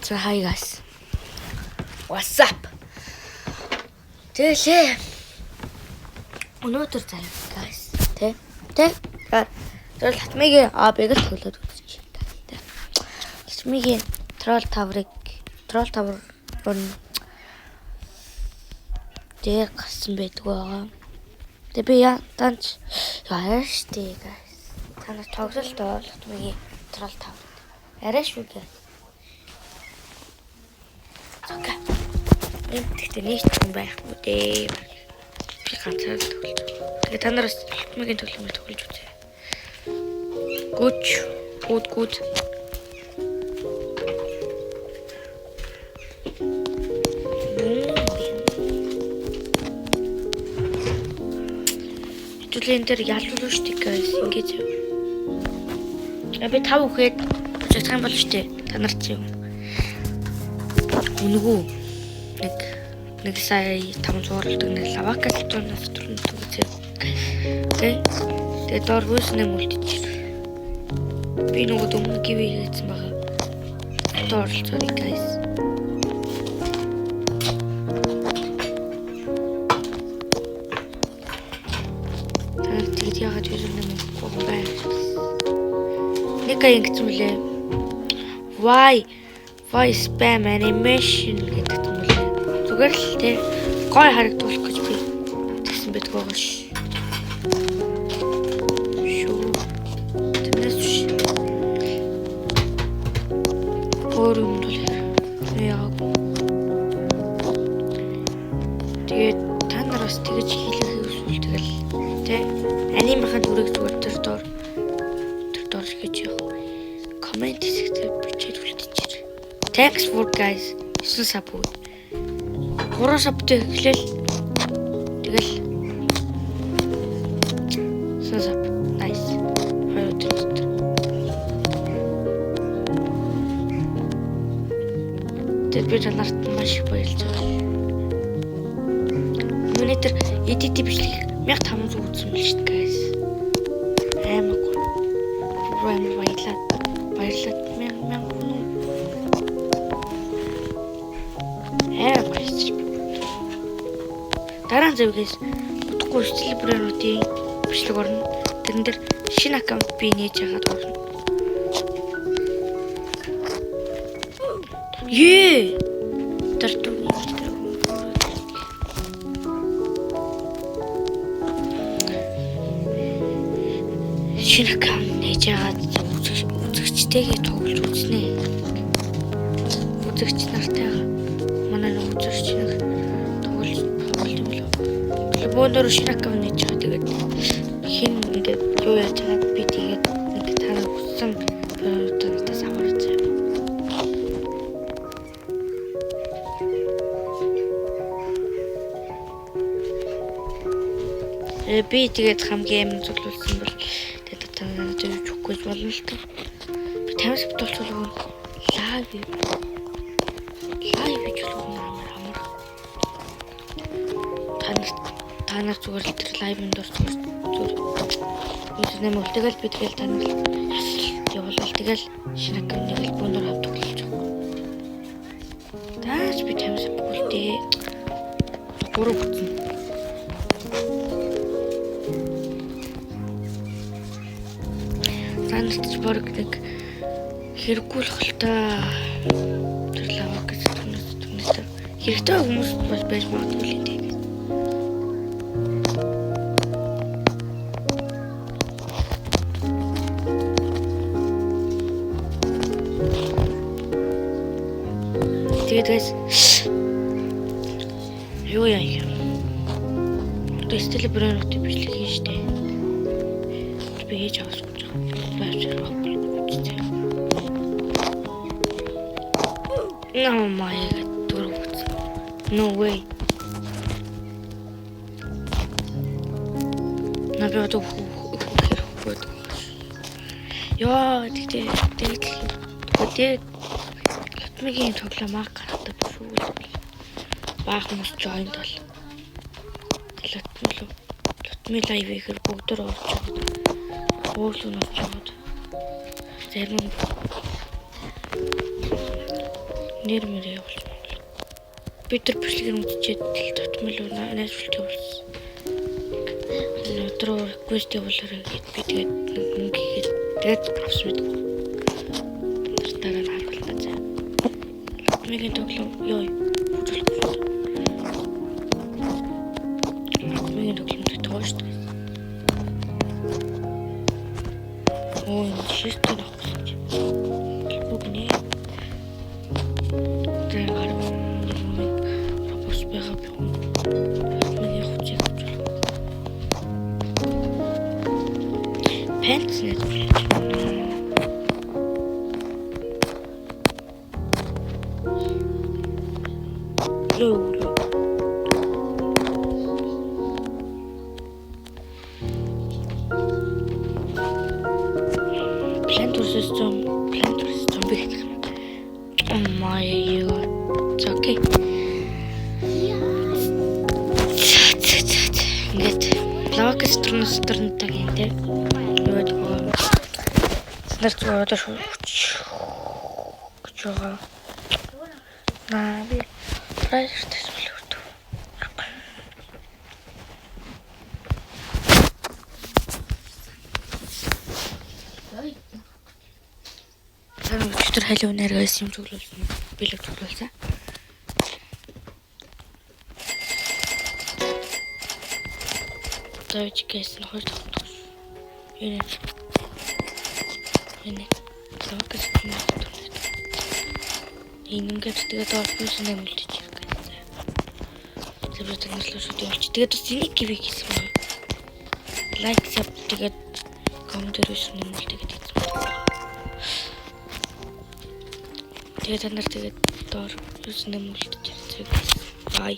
So hi guys. What's up? Тэгэл өнөөдөр заяа guys. Тэ. Тэгэл хатмигийн бэгэл төлөөд үзэж байна. Хатмигийн troll tower руу дээр гасан байдаг байгаа. Тэгээ би танч яаш тий guys. Танаа тоглолт бол хатмигийн troll tower. Арай шүү гэ. Окей. Тэгтээ нийт хүн байхгүй дээ. Би ганцаар тоглож. Тэгээ та нараас хатмигийн төлөвлөмөр тоглож үзье. Good. Түлэн дээр ялуулж штий guys. Ингэж. Би 5 үхэд жигсах юм бол штий. Та нар чи юм. Үнгүү нэг сая 500 нэг лавака хэлтүүнээс түрэн түгцээ. Тэгээ доор хөөснөө мөлтөж. Би нөгөө дүмэн гівээ хийсэн байгаа. Доор sorry guys. Тэгээд яагаад юм бэ? Нэг ингэсэн мөлий. Why spam animation гэдэг юм бэ? Зүгээр л те гой харагдуулах гэж би тэгсэн байдаг байгаа ш. Шүү. Тэрнээс ш. Өөр юм бол яа. Тэгээд та нараас тэгэж хийлээ эсвэл тэгэл те анимахан дүрэг зүгээр тэр доор хийж яах. Comment хийхдээ бичиж үлдээч. Thanks for guys. 9 support. 3 support эхлээл. Тэгэл. Сасап. Nice. Хоёрт. Тэд би танарт маш их баярлж байгаа. Миний тэр edit бичлэг 1500 үзсэн мэл шүү дээ guys. Амар гоё. Баярлалаа. Дараа зөвгөөс утгагүй селебрэнүүдийн бичлэг орно. Тэрэн дээр шинэ аккаунт би нээж яагаад орно. Шинэ аккаунт нээж яагаад үзэгчтэйгээ тоглож үзнэ. Үзэгч нартайгаа манай үзэгч нар бонор шинэ аккаунт нээж байгаа. Тэгээд хин ингээд юу яаж байгаа би тэгээд ингээд тань хүссэн продуктаас аваарч байна. Би тэгээд хамгийн амин зөвлөсөн бол тэгээд танаа зөвж өгөх болно л тоо. Би 50 болчихлоо лайв гэж амар. Танаар зүгээр л тэр лайвын дор зүгээр юм тэгэл би тэгэл танаар явуулал тэгэл шинэ аккаунтыг л бонор авдаг болж байгаа. Таач би 50 бүгдээ 3 бүтэн. Танарт борг нэг хэрэггүй л хөлтэй тэр лавак гэж түнэс хэрэгтэй хүмүүс бол байж магадгүй л дээ. Guys, юу яа. Тэстэл брэнд бичлэг хийж штэ. Би хийж авах гэж байна. No my god. No way. Набиад хөөд. Яа, тэгээд хатмигийн тоглоомаа гаргадаг шүү. Баах хүмүүс join бол. Лотми лайв ихэр бүгд орж байгаа. Уурлын орж байгаа. Зарим нэр мөрөө явуулж Монгол. Би тэр бичлэгийг үзчихэд татмал найзуулт явуулсан. Өдрөө request явуулаарай гэд би тэгээд мөнгөгээд тэгээд авсан мэт. Дараа нь харуулнаа заа. Мегийн тоглоом ёо. Мегийн тоглоом тоош. Ой, шистэн авах. Бүгнээ. Тэр гарам пропос байгаа би. Мегийн хүчтэй авч. Пенс нет. Plant versus zombie гэх юм. Oh my god. It's okay. Ингээд лавакстрнтэй гэнтэй. Юу гэдэг вэ? Snart зураад шүү. Чого. Би прайстай сүлүүртөө. Тэр халуун нэргээс юм цуглуулсан. Билэг цуглуулсан. Тавьж гэсэн хоёр тогтсон. Энэ. Ингээд тэгээд орсон юм үлдэж ирэх. Тэгээд тэгэлж шууд явуулчих. Тэгээд бас энийг гівэ гэсэн юм. Лайк саб тэгээд коммент хийсэн юм л тэгээд хийсэн. Тэгээд та нар тэгээд доор юусэн юм үлдэж ирэх. Бай.